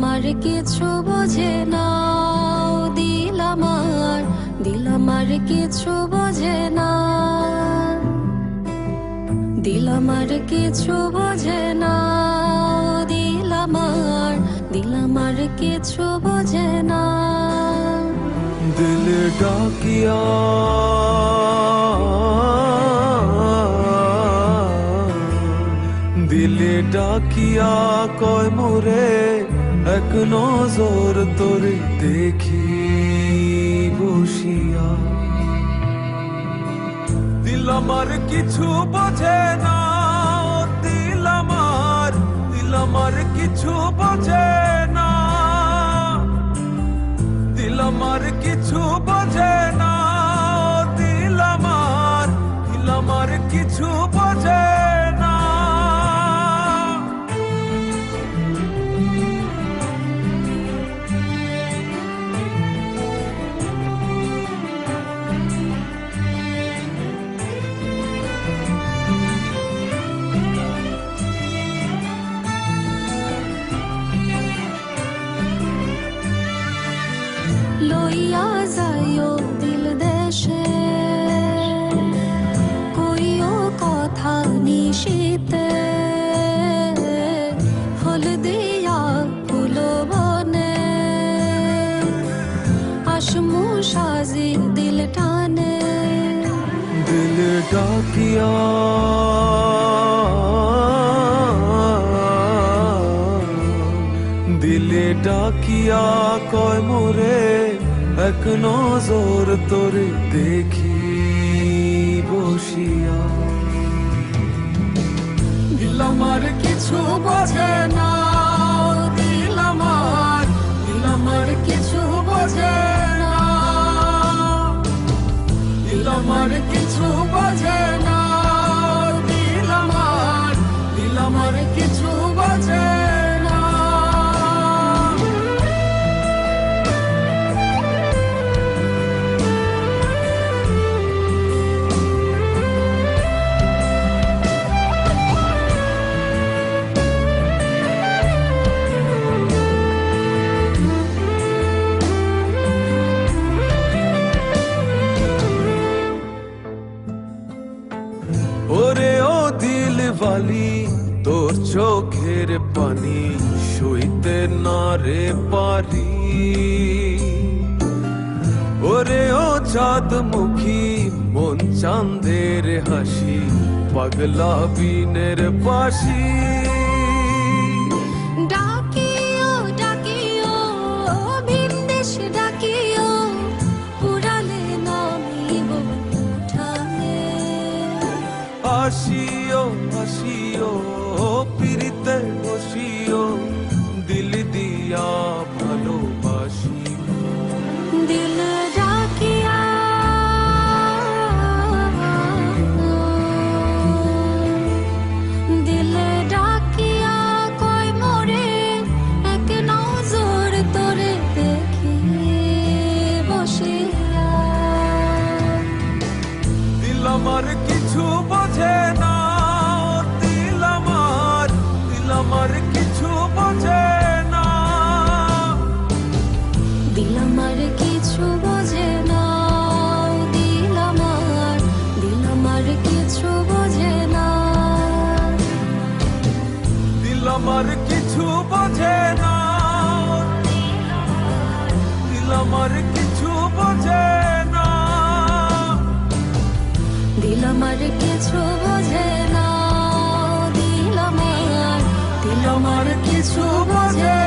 আমার কিছু বোঝে না, দিল আমার কিছু বোঝে না, দিল আমার কিছু বোঝে না, দিল আমার কিছু বোঝে না। दिल डाकिया দিলে ডাকিয়া কয় মোরে এক নজর তোরে দেখি বসিয়া। দিল আমার কিছু বোঝে না, দিল আমার কিছু বোঝে না, দিল আমার কিছু বোঝে না, দিল আমার কিছু বোঝে না। লইয়া যাইও দিল দেশে, কইও কথা নিশিতে, ফুল দিয়া ফুল বনে, আসমু সাজি দিল টানে। দিল ডাকিয়া দিলে ডাকিয়া কয় মোরে এক নজর তোরে দেখি বসিয়া। দিল আমার কিছু বোঝে না, দিল আমার কিছু বোঝে না, দিল আমার কিছু বোঝে না, দিল আমার কিছু বোঝে না। ওরে ও দিলওয়ালি তোর চোখের পানি সইতে না রে পারি। ওরে ও চাঁদ মুখী মন চাঁদের হাসি পাগলা বিনের বাসি। ডাকিও ডাকিও ভিনদেশ ডাকিও, পুরালে নামিব উঠানে। আসিও আসিও পিরিতে বসিও দিল দিয়া ভালোবাসি। দিল ডাকিয়া দিল ডাকিয়া কয় মোরে এক নজর তোরে দেখি বসিয়া। দিল আমার কিছু বোঝে না, দিল আমার কিছু বোঝে না, দিল আমার কিছু বোঝে না, দিল আমার কিছু বোঝে না, দিল আমার কিছু বোঝে না, দিল আমার কিছু বোঝে না, দিল আমার কিছু বোঝে না, দিল আমার কিছু বোঝে